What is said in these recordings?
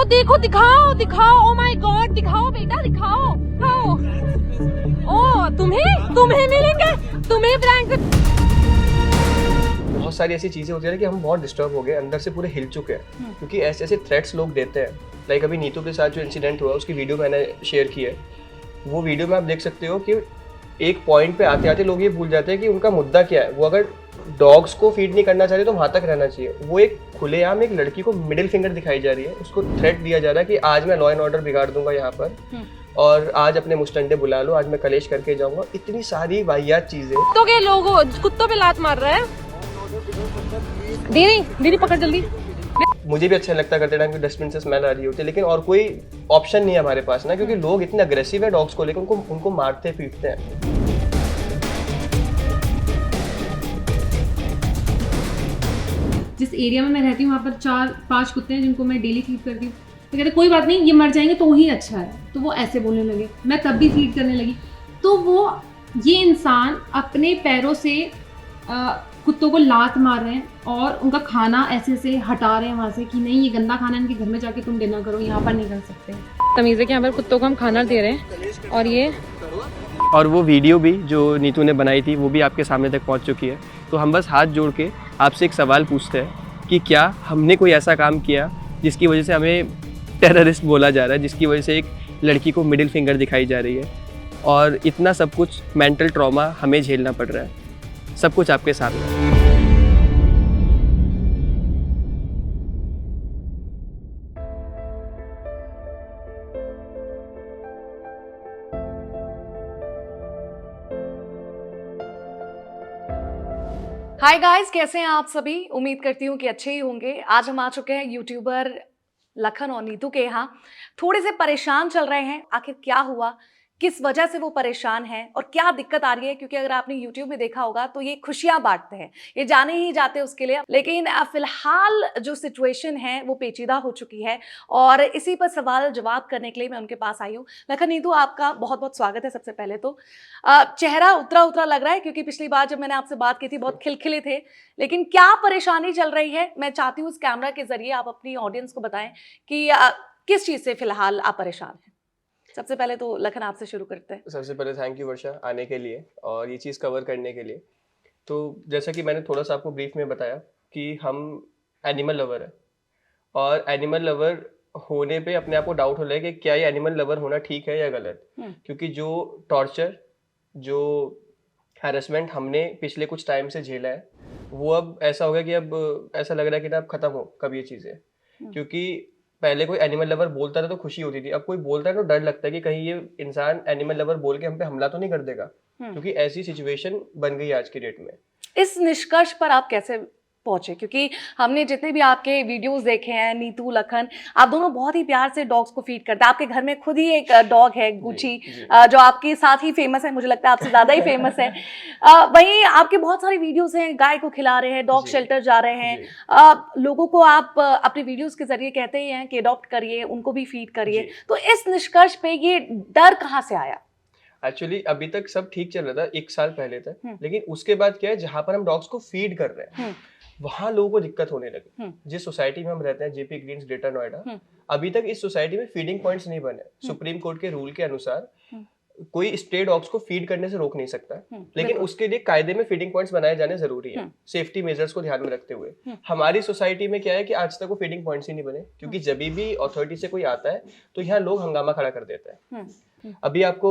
देखो, दिखाओ दिखाओ, ओ माय गॉड, दिखाओ बेटा, दिखाओ। ओ तुम्हें मिलेंगे, तुम्हें ब्लैंकेट। बहुत सारी ऐसी चीजें होती है ना कि हम बहुत डिस्टर्ब हो गए, अंदर से पूरे हिल चुके हैं, क्योंकि ऐसे ऐसे थ्रेट्स लोग देते हैं। लाइक अभी नीतू के साथ जो इंसिडेंट हुआ उसकी वीडियो मैंने शेयर की है। वो वीडियो में आप देख सकते हो कि एक पॉइंट पे आते आते लोग ये भूल जाते हैं कि उनका मुद्दा क्या है। वो अगर डॉग्स को फीड नहीं करना चाहते तो वहां तक रहना चाहिए। वो एक खुलेआम एक लड़की को मिडिल फिंगर दिखाई जा रही है, उसको थ्रेट दिया जा रहा है कि आज मैं लॉ एंड ऑर्डर बिगाड़ दूंगा यहाँ पर, और आज अपने मुस्टंडे बुला लो, आज मैं कलेश करके जाऊंगा। इतनी सारी वाहियात चीजें। कुत्तों के लोगों, कुत्तों पे लात मार रहा है। दीदी दीदी पकड़ जल्दी। मुझे भी अच्छा लगता करते टाइम कि डस्टबिन से स्मेल आ रही होती है, लेकिन और कोई ऑप्शन नहीं है हमारे पास ना, क्योंकि लोग इतने अग्रेसिव है डॉग्स को लेकर, उनको मारते पीटते हैं। जिस एरिया में मैं रहती हूँ वहाँ पर 4-5 कुत्ते हैं जिनको मैं डेली फीड करती हूँ। तो कहते कोई बात नहीं, ये मर जाएंगे तो ही अच्छा है। तो वो ऐसे बोलने लगे, मैं तब भी फीड करने लगी। तो वो ये इंसान अपने पैरों से कुत्तों को लात मार रहे हैं और उनका खाना ऐसे से हटा रहे हैं वहाँ से कि नहीं, ये गंदा खाना इनके घर में जाके तुम डिनर करो, यहाँ पर नहीं कर सकते। तमीज़ है कि यहाँ पर कुत्तों को हम खाना दे रहे हैं। और वो वीडियो भी जो नीतू ने बनाई थी वो भी आपके सामने तक पहुँच चुकी है। तो हम बस हाथ जोड़ के आपसे एक सवाल पूछते हैं कि क्या हमने कोई ऐसा काम किया जिसकी वजह से हमें टेररिस्ट बोला जा रहा है, जिसकी वजह से एक लड़की को मिडिल फिंगर दिखाई जा रही है, और इतना सब कुछ मेंटल ट्रॉमा हमें झेलना पड़ रहा है। सब कुछ आपके सामने। हाय गाइस, कैसे हैं आप सभी? उम्मीद करती हूँ कि अच्छे ही होंगे। आज हम आ चुके हैं यूट्यूबर लखन और नीतू के यहाँ। थोड़े से परेशान चल रहे हैं, आखिर क्या हुआ, किस वजह से वो परेशान हैं और क्या दिक्कत आ रही है, क्योंकि अगर आपने यूट्यूब में देखा होगा तो ये खुशियां बांटते हैं, ये जाने ही जाते उसके लिए। लेकिन फिलहाल जो सिचुएशन है वो पेचीदा हो चुकी है और इसी पर सवाल जवाब करने के लिए मैं उनके पास आई हूँ। लखन, नीतू, आपका बहुत बहुत स्वागत है। सबसे पहले तो चेहरा उतरा उतरा लग रहा है, क्योंकि पिछली बार जब मैंने आपसे बात की थी बहुत खिलखिले थे, लेकिन क्या परेशानी चल रही है? मैं चाहती हूँ इस कैमरा के जरिए आप अपनी ऑडियंस को बताएं कि किस चीज़ से फिलहाल आप परेशान हैं। सबसे पहले तो लखन आपसे शुरू करते हैं। सबसे पहले थैंक यू वर्षा आने के लिए और ये चीज़ कवर करने के लिए। तो जैसा कि मैंने थोड़ा सा आपको ब्रीफ में बताया कि हम एनिमल लवर है, और एनिमल लवर होने पे अपने आप को डाउट हो रहा है कि क्या ये एनिमल लवर होना ठीक है या गलत। क्योंकि जो टॉर्चर, जो हैरेसमेंट हमने पिछले कुछ टाइम से झेला है, वो अब ऐसा हो गया कि अब ऐसा लग रहा है कि ना अब खत्म हो कब ये चीज़ें। क्योंकि पहले कोई एनिमल लवर बोलता था तो खुशी होती थी, अब कोई बोलता है तो डर लगता है कि कहीं ये इंसान एनिमल लवर बोल के हम पे हमला तो नहीं कर देगा, क्योंकि ऐसी सिचुएशन बन गई आज की डेट में। इस निष्कर्ष पर आप कैसे पहुंचे? क्योंकि हमने जितने भी आपके वीडियोस देखे हैं, नीतू, लखन, आप दोनों बहुत ही प्यार से डॉग्स को फीड करते हैं। आपके घर में खुद ही एक डॉग है, गुची, जो आपके साथ ही फेमस है, मुझे लगता है आपसे ज्यादा ही फेमस है। वहीं आपके बहुत सारे वीडियोस हैं, गाय को खिला रहे हैं, डॉग शेल्टर जा रहे हैं, लोगों को आप अपने वीडियोस के जरिए कहते ही हैं कि अडॉप्ट करिए, उनको भी फीड करिए। तो इस निष्कर्ष पे ये डर कहाँ से आया? एक्चुअली अभी तक सब ठीक चल रहा था 1 साल पहले तक, लेकिन उसके बाद क्या है, जहां पर हम डॉग्स को फीड कर रहे हैं वहां लोगों को दिक्कत होने लगी। जिस सोसाइटी में हम रहते हैं, जेपी ग्रीन्स, ग्रेटर नोएडा, अभी तक इस सोसाइटी में फीडिंग पॉइंट्स नहीं बने। सुप्रीम कोर्ट के रूल के अनुसार कोई स्ट्रे डॉग्स को फीड करने से रोक नहीं सकता, लेकिन उसके लिए कायदे में फीडिंग पॉइंट्स बनाए जाने जरूरी है, सेफ्टी मेजर्स को ध्यान में रखते हुए। हमारी सोसाइटी में क्या है कि आज तक वो फीडिंग पॉइंट्स ही नहीं बने, क्योंकि जब भी अथॉरिटी से कोई आता है तो यहाँ लोग हंगामा खड़ा कर देते हैं। अभी आपको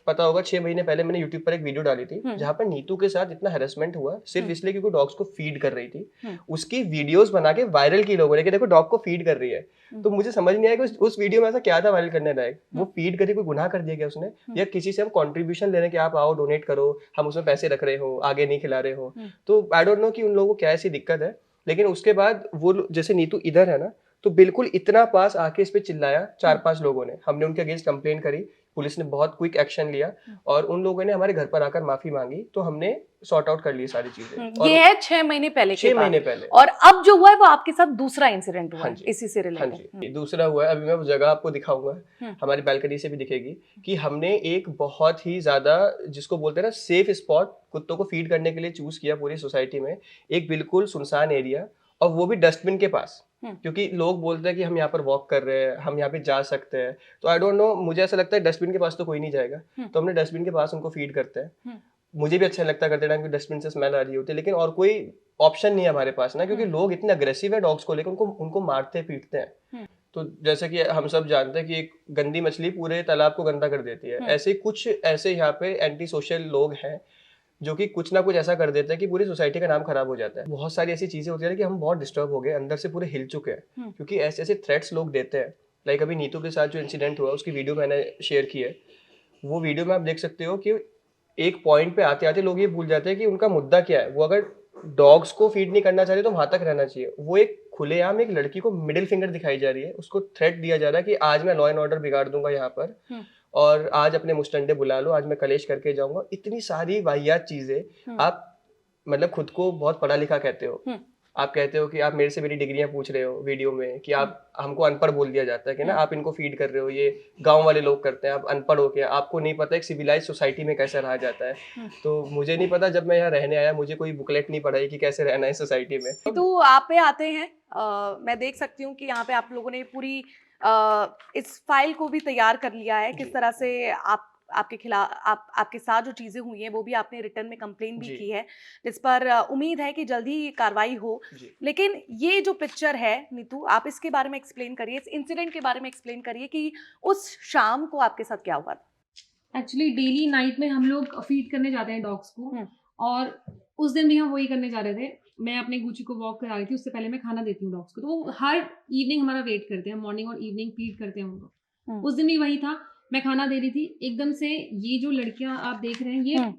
पता होगा 6 महीने पहले मैंने यूट्यूब पर एक वीडियो डाली थी जहां पर नीतू के साथ इतना हैरेसमेंट हुआ सिर्फ इसलिए क्योंकि डॉग्स को फीड कर रही थी। उसकी वीडियोस बना के वायरल की लोगों ने कि देखो डॉग को फीड कर रही है। तो मुझे समझ नहीं आया कि उस वीडियो में ऐसा क्या था वायरल करने लायक। वो फीड करी, कोई गुनाह कर दिया क्या उसने, या किसी से हम कंट्रीब्यूशन ले रहे हैं कि आप आओ डोनेट करो, हम उसमें पैसे रख रहे हो, आगे नहीं खिला रहे हो। तो आई डोंट नो कि उन लोगों को क्या ऐसी दिक्कत है। लेकिन उसके बाद वो जैसे नीतू इधर है ना, तो बिल्कुल इतना पास आके इस पे चिल्लाया 4-5 लोगों ने। हमने उनके अगेंस्ट कंप्लेन करी, पुलिस ने बहुत क्विक एक्शन लिया और उन लोगों ने हमारे घर पर आकर माफी मांगी, तो हमने सॉर्ट आउट कर ली सारी चीजें। ये है 6 महीने पहले के 6 महीने पहले। और अब जो हुआ है वो आपके साथ दूसरा इंसिडेंट हुआ है इसी से रिलेटेड। हाँ जी, दूसरा हुआ है। अभी मैं वो जगह आपको दिखाऊंगा, हमारी बैल्कनी से भी दिखेगी, कि हमने एक बहुत ही ज्यादा, जिसको बोलते हैं ना, सेफ स्पॉट कुत्तों को फीड करने के लिए चूज किया पूरी सोसाइटी में। एक बिल्कुल सुनसान एरिया, और वो भी डस्टबिन के पास, क्योंकि लोग बोलते हैं कि हम यहाँ पर वॉक कर रहे हैं, हम यहाँ पे जा सकते हैं, तो आई डोंट नो, मुझे ऐसा लगता है डस्टबिन के पास तो कोई नहीं जाएगा, तो हमने डस्टबिन के पास उनको फीड करते हैं। मुझे भी अच्छा लगता है करते टाइम कि डस्टबिन से स्मेल आ रही होती है, लेकिन और कोई ऑप्शन नहीं है हमारे पास ना, क्योंकि लोग इतने अग्रेसिव है डॉग्स को लेकर, उनको मारते पीटते हैं। तो जैसे कि हम सब जानते हैं कि एक गंदी मछली पूरे तालाब को गंदा कर देती है, ऐसे कुछ ऐसे यहाँ पे एंटी सोशल लोग हैं जो कि कुछ ना कुछ ऐसा कर देते हैं कि पूरी सोसाइटी का नाम खराब हो जाता है। बहुत सारी ऐसी चीजें होती है कि हम बहुत डिस्टर्ब हो गए, अंदर से पूरे हिल चुके हैं, क्योंकि ऐसे ऐसे थ्रेट्स लोग देते हैं। लाइक अभी नीतू के साथ जो इंसिडेंट हुआ उसकी वीडियो मैंने शेयर की है, वो वीडियो में आप देख सकते हो कि एक पॉइंट पे आते आते लोग ये भूल जाते हैं कि उनका मुद्दा क्या है। वो अगर डॉग्स को फीड नहीं करना चाहते तो वहां तक रहना चाहिए। वो एक खुलेआम एक लड़की को मिडिल फिंगर दिखाई जा रही है, उसको थ्रेट दिया जा रहा है कि आज मैं लॉ एंड ऑर्डर बिगाड़ दूंगा यहाँ पर, और आज अपने मुस्टंडे बुला लो, आज मैं कलेश करके जाऊंगा। इतनी सारी वाहियात चीजें। आप मतलब खुद को बहुत पढ़ा लिखा कहते हो, आप कहते हो कि आप मेरे से मेरी डिग्रियां पूछ रहे हो वीडियो में, कि आप हमको अनपढ़ बोल दिया जाता है कि ना आप इनको फीड कर रहे हो, ये गांव वाले लोग करते हैं, आप अनपढ़ हो के, आपको नहीं पता एक सिविलाइज सोसाइटी में कैसे रहा जाता है। तो मुझे नहीं पता, जब मैं यहाँ रहने आया मुझे कोई बुकलेट नहीं पढ़ाई कि कैसे रहना है सोसाइटी में। तो आप पे आते हैं, मैं देख सकती हूँ कि यहाँ पे आप लोगों ने पूरी इस फाइल को भी तैयार कर लिया है, किस तरह से आपके खिलाफ आपके साथ जो चीजें हुई हैं वो भी आपने रिटर्न में कंप्लेन भी की है, जिस पर उम्मीद है कि जल्दी ही कार्रवाई हो। लेकिन ये जो पिक्चर है नीतू, आप इसके बारे में एक्सप्लेन करिए, इस इंसिडेंट के बारे में एक्सप्लेन करिए कि उस शाम को आपके साथ क्या हुआ था। एक्चुअली डेली नाइट में हम लोग फीड करने जाते हैं डॉग्स को, और उस दिन भी हम वही करने जा रहे थे। मैं अपने गुची को वॉक करा रही थी, उससे पहले मैं खाना देती हूँ डॉग्स को, तो वो हर इवनिंग हमारा वेट करते हैं, मॉर्निंग और इवनिंग फीड करते हैं उनको। उस दिन भी वही था, मैं खाना दे रही थी, एकदम से ये जो लड़कियां आप देख रहे हैं ये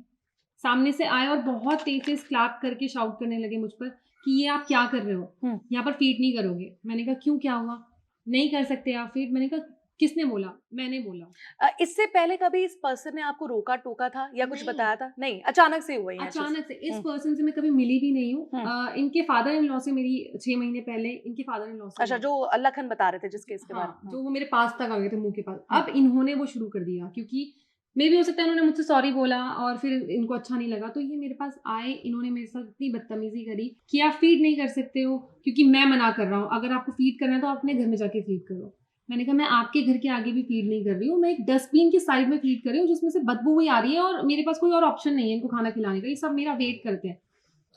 सामने से आए और बहुत तेज से क्लैप करके शाउट करने लगे मुझ पर कि ये आप क्या कर रहे हो, यहाँ पर फीड नहीं करोगे। मैंने कहा क्यों, क्या हुआ, नहीं कर सकते आप फीड। मैंने कहा किसने बोला, मैंने बोला। इससे पहले कभी इस पर्सन ने आपको रोका टोका था या कुछ बताया था? नहीं, अचानक से हुआ? अचानक से। इस पर्सन से मैं कभी मिली भी नहीं हूँ। इनके फादर इन लॉ से मेरी 6 महीने पहले इनके फादर इन लॉ से, अच्छा, जो लखन बता रहे थे जिसके इसके बारे में, जो वो मेरे पास तक आ गए थे, मुंह के पास। अब इन्होंने वो शुरू कर दिया, क्योंकि मे भी हो सकता है इन्होंने मुझसे सॉरी बोला और फिर इनको अच्छा नहीं लगा, तो ये मेरे पास आए, इन्होंने मेरे साथ इतनी बदतमीजी करी कि आप फीड नहीं कर सकते हो क्योंकि मैं मना कर रहा हूँ, अगर आपको फीड करना है तो अपने घर में जाके फीड करो। मैंने कहा मैं आपके घर के आगे भी फीड नहीं कर रही हूँ, मैं एक डस्टबिन के साइड में फीड कर रही हूँ जिसमें से बदबू हुई आ रही है, और मेरे पास कोई और ऑप्शन नहीं है इनको खाना खिलाने का। ये सब मेरा वेट करते हैं,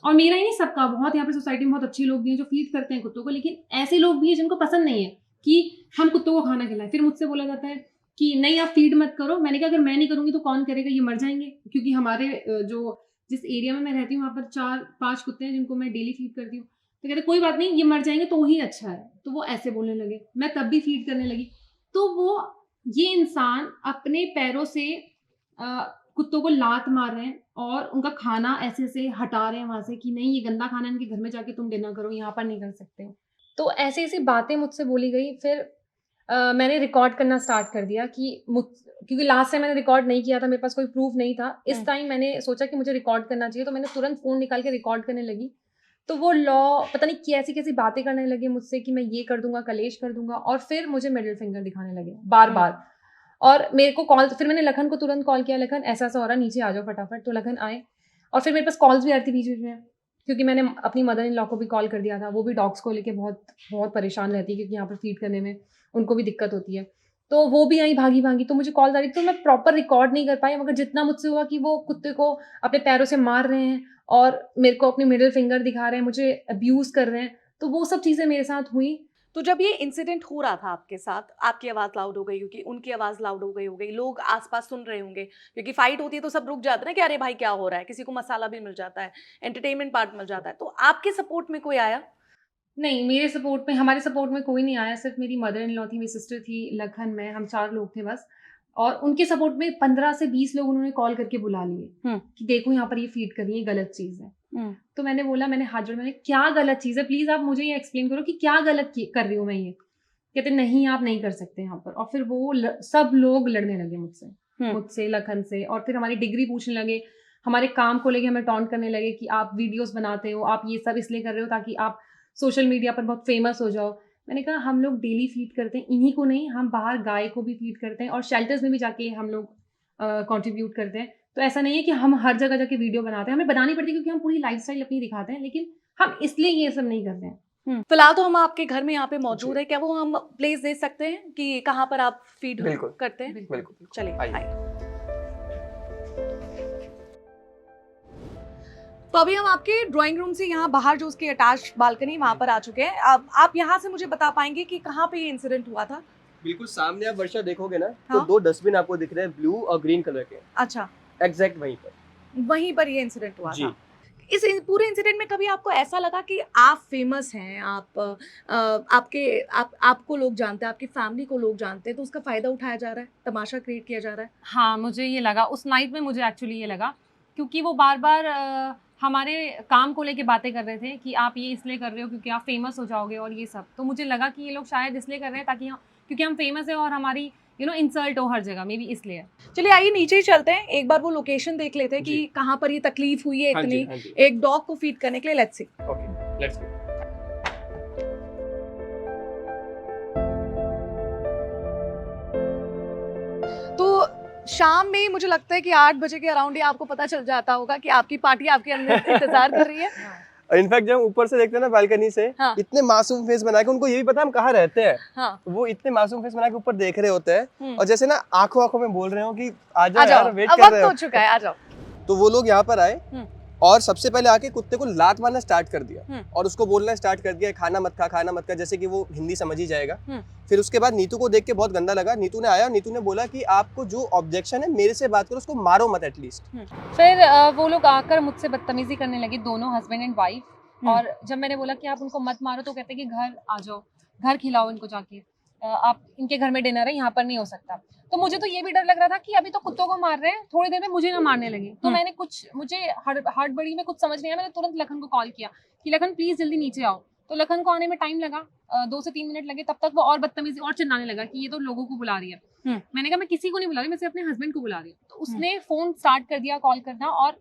और मेरा ही नहीं, सबका। बहुत यहाँ पे सोसाइटी में बहुत अच्छे लोग भी हैं जो फीड करते हैं कुत्तों को, लेकिन ऐसे लोग भी हैं जिनको पसंद नहीं है कि हम कुत्तों को खाना खिलाएं। फिर मुझसे बोला जाता है कि नहीं आप फीड मत करो। मैंने कहा अगर मैं नहीं करूँगी तो कौन करेगा, ये मर जाएंगे। क्योंकि हमारे जिस एरिया में मैं रहती हूँ वहाँ पर 4-5 कुत्ते हैं जिनको मैं डेली फीड करती हूँ। तो कहते कोई बात नहीं, ये मर जाएंगे तो ही अच्छा है। तो वो ऐसे बोलने लगे, मैं तब भी फीड करने लगी। तो वो ये इंसान अपने पैरों से कुत्तों को लात मार रहे हैं और उनका खाना ऐसे ऐसे हटा रहे हैं वहाँ से कि नहीं ये गंदा खाना इनके घर में जाके तुम डिनर करो, यहाँ पर नहीं कर सकते हो। तो ऐसी ऐसी बातें मुझसे बोली गई। फिर मैंने रिकॉर्ड करना स्टार्ट कर दिया क्योंकि लास्ट टाइम मैंने रिकॉर्ड नहीं किया था, मेरे पास कोई प्रूफ नहीं था। इस टाइम मैंने सोचा कि मुझे रिकॉर्ड करना चाहिए, तो मैंने तुरंत फ़ोन निकाल के रिकॉर्ड करने लगी। तो वो लॉ पता नहीं कैसी कैसी बातें करने लगे मुझसे कि मैं ये कर दूंगा, कलेश कर दूंगा, और फिर मुझे मिडिल फिंगर दिखाने लगे बार बार। और मेरे को कॉल, फिर मैंने लखन को तुरंत कॉल किया, लखन ऐसा ऐसा हो रहा, नीचे आ जाओ फटाफट। तो लखन आए, और फिर मेरे पास कॉल्स भी आ रही थी बीच बीच में, क्योंकि मैंने अपनी मदर इन लॉ को भी कॉल कर दिया था। वो भी डॉग्स को लेके बहुत बहुत परेशान रहती है, क्योंकि यहाँ पर फीड करने में उनको भी दिक्कत होती है। तो वो भी आई भागी भागी, तो मुझे कॉल आ रही थी, तो मैं प्रॉपर रिकॉर्ड नहीं कर पाई। मगर जितना मुझसे हुआ कि वो कुत्ते को अपने पैरों से मार रहे हैं और मेरे को अपनी मिडिल फिंगर दिखा रहे हैं, मुझे अब्यूज़ कर रहे हैं, तो वो सब चीज़ें मेरे साथ हुई। तो जब ये इंसिडेंट हो रहा था आपके साथ, आपकी आवाज़ लाउड हो गई होगी, उनकी आवाज़ लाउड हो गई, लोग आसपास सुन रहे होंगे, क्योंकि फाइट होती है तो सब रुक जाते हैं ना कि अरे भाई क्या हो रहा है, किसी को मसाला भी मिल जाता है, एंटरटेनमेंट पार्ट मिल जाता है। तो आपके सपोर्ट में कोई आया? नहीं, मेरे सपोर्ट में, हमारे सपोर्ट में कोई नहीं आया। सिर्फ मेरी मदर इन लॉ थी, मेरी सिस्टर थी, लखन, मैं, हम 4 लोग थे बस। और उनके सपोर्ट में 15 से 20 लोग उन्होंने कॉल करके बुला लिए कि देखो यहाँ पर ये फीड कर रही है, गलत चीज़ है। तो मैंने बोला, मैंने हाथ जोड़ा, मैंने क्या गलत चीज़ है, प्लीज़ आप मुझे ये एक्सप्लेन करो कि क्या गलत कर रही हूँ मैं ये। कहते नहीं आप नहीं कर सकते यहाँ पर। और फिर वो सब लोग लड़ने लगे मुझसे, लखन से, और फिर हमारी डिग्री पूछने लगे, हमारे काम को लेके हमें टॉन्ट करने लगे कि आप वीडियोस बनाते हो, आप ये सब इसलिए कर रहे हो ताकि आप सोशल मीडिया पर बहुत फेमस हो जाओ। मैंने कहा हम लोग डेली फीड करते हैं, इन्हीं को नहीं, हम बाहर गाय को भी फीड करते हैं और शेल्टर्स में भी जाके हम लोग कंट्रीब्यूट करते हैं। तो ऐसा नहीं है कि हम हर जगह जाके वीडियो बनाते हैं, हमें बनानी पड़ती है क्योंकि हम पूरी लाइफस्टाइल अपनी दिखाते हैं, लेकिन हम इसलिए ये सब नहीं करते हैं। फिलहाल तो हम आपके घर में यहाँ पे मौजूद है, क्या वो हम प्लेस दे सकते हैं कि कहाँ पर आप फीड बिल्कुल। करते हैं? बिल्कुल। चलिए आइए। आइए। तो अभी हम आपके ड्राइंग रूम से यहाँ बाहर जो उसकी अटैच बालकनी वहां पर आ चुके हैं। अब आप यहाँ से मुझे बता पाएंगे कि कहाँ पे ये इंसिडेंट हुआ था? बिल्कुल सामने आप वर्षा देखोगे ना, हाँ? तो 2 डस्टबिन आपको दिख रहे हैं, ब्लू और ग्रीन कलर के। अच्छा, एग्जैक्ट वहीं पर ये इंसिडेंट हुआ जी। था। इस पूरे इंसिडेंट में कभी आपको ऐसा लगा कि आप फेमस हैं, आपको लोग जानते हैं, आपकी फैमिली को लोग जानते हैं, तो उसका फायदा उठाया जा रहा है, तमाशा क्रिएट किया जा रहा है? हाँ, मुझे ये लगा उस नाइट में, मुझे एक्चुअली ये लगा क्योंकि वो बार बार हमारे काम को लेके बातें कर रहे थे कि आप ये इसलिए कर रहे हो क्योंकि आप फेमस हो जाओगे और ये सब। तो मुझे लगा कि ये लोग शायद इसलिए कर रहे हैं ताकि क्योंकि हम फेमस हैं और हमारी इंसल्ट हो हर जगह, मे बी इसलिए। चलिए आइए नीचे ही चलते हैं, एक बार वो लोकेशन देख लेते हैं कि कहाँ पर ये तकलीफ हुई है इतनी एक डॉग को फीड करने के लिए। Let's see. Okay, let's go. तो शाम में मुझे लगता है कि 8 बजे के अराउंड ही आपको पता चल जाता होगा कि आपकी पार्टी आपके अंदर इंतजार कर रही है। इनफैक्ट जब हम ऊपर से देखते हैं ना बालकनी से, हाँ। इतने मासूम फेस बना के, उनको ये भी पता है हम कहाँ रहते हैं। हाँ। वो इतने मासूम फेस बना के ऊपर देख रहे होते हैं और जैसे ना आंखों आंखों में बोल रहे हो कि आ जाओ यार, वेट कर रहे हो। हो चुका है, आ जाओ। तो वो लोग यहाँ पर आए और सबसे पहले आके कुत्ते को लात मारना स्टार्ट कर दिया और उसको बोलना स्टार्ट कर दिया, खाना मत खा, जैसे कि वो हिंदी समझ ही जाएगा। फिर उसके बाद नीतू को देख के बहुत गंदा लगा। नीतू ने आया और नीतू ने बोला कि आपको जो ऑब्जेक्शन है मेरे से बात करो, उसको मारो मत एटलीस्ट। फिर वो लोग आकर मुझसे बदतमीजी करने लगे, दोनों हस्बैंड एंड वाइफ। और जब मैंने बोला कि आप उनको मत मारो तो कहते कि घर आ जाओ, घर खिलाओ इनको जाके, आप इनके घर में डिनर है, यहाँ पर नहीं हो सकता। तो मुझे तो ये भी डर लग रहा था कि अभी तो कुत्तों को मार रहे हैं, थोड़ी देर में मुझे ना मारने लगे। तो मैंने मुझे हड़बड़ी में कुछ समझ नहीं आया, मैंने तुरंत लखन को कॉल किया कि लखन प्लीज जल्दी नीचे आओ। तो लखन को आने में टाइम लगा, 2 से 3 मिनट लगे। तब तक वो और बदतमीजी और चिल्लाने लगा कि ये तो लोगों को बुला रही है। मैंने कहा मैं किसी को नहीं बुला रही, मैं सिर्फ अपने हस्बैंड को बुला रही हूँ। तो उसने फोन स्टार्ट कर दिया कॉल करना और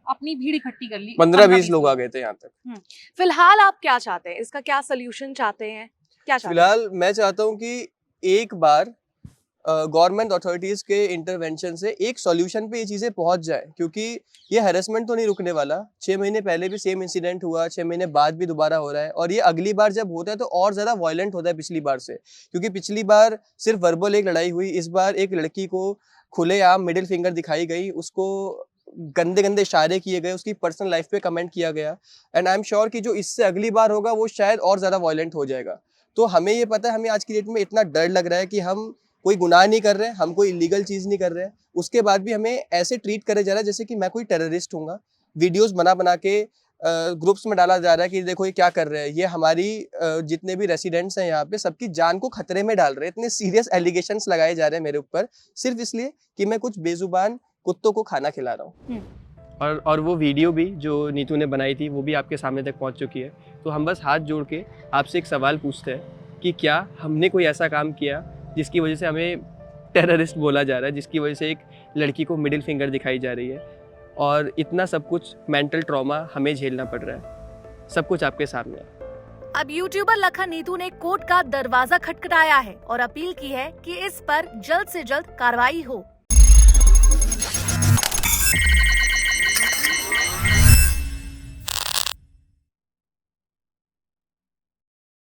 अपनी भीड़ इकट्ठी कर ली। 15-20 लोग आ गए थे यहाँ तक। फिलहाल आप क्या चाहते हैं, इसका क्या सोल्यूशन चाहते हैं, क्या चाहते हैं? फिलहाल मैं चाहता हूँ कि एक बार गवर्नमेंट अथॉरिटीज के इंटरवेंशन से एक सॉल्यूशन पे ये चीजें पहुंच जाए, क्योंकि ये हैरेसमेंट तो नहीं रुकने वाला। 6 महीने पहले भी सेम इंसिडेंट हुआ, 6 महीने बाद भी दोबारा हो रहा है और ये अगली बार जब होता है तो और ज्यादा वायलेंट होता है पिछली बार से, क्योंकि पिछली बार सिर्फ वर्बल एक लड़ाई हुई, इस बार एक लड़की को खुलेआम मिडिल फिंगर दिखाई गई, उसको गंदे गंदे इशारे किए गए, उसकी पर्सनल लाइफ पे कमेंट किया गया। एंड आई एम श्योर कि जो इससे अगली बार होगा वो शायद और ज्यादा वायलेंट हो जाएगा। तो हमें ये पता है, हमें आज की डेट में इतना डर लग रहा है कि हम कोई गुनाह नहीं कर रहे हैं, हम कोई इलीगल चीज नहीं कर रहे हैं, उसके बाद भी हमें ऐसे ट्रीट करे जा रहा है जैसे कि मैं कोई टेररिस्ट हूँगा। वीडियोस बना के ग्रुप्स में डाला जा रहा है कि देखो ये क्या कर रहे हैं, ये हमारी जितने भी रेसिडेंट्स हैं यहाँ पे सबकी जान को खतरे में डाल रहे हैं। इतने सीरियस एलिगेशंस लगाए जा रहे हैं मेरे ऊपर सिर्फ इसलिए कि मैं कुछ बेजुबान कुत्तों को खाना खिला रहा हूँ। और वो वीडियो भी जो नीतू ने बनाई थी वो भी आपके सामने तक पहुँच चुकी है। तो हम बस हाथ जोड़ के आपसे एक सवाल पूछते हैं कि क्या हमने कोई ऐसा काम किया जिसकी वजह से हमें टेररिस्ट बोला जा रहा है, जिसकी वजह से एक लड़की को मिडिल फिंगर दिखाई जा रही है और इतना सब कुछ मेंटल ट्रॉमा हमें झेलना पड़ रहा है। सब कुछ आपके सामने है। अब यूट्यूबर लखन नीतू ने कोर्ट का दरवाजा खटखटाया है और अपील की है कि इस पर जल्द से जल्द कार्रवाई हो।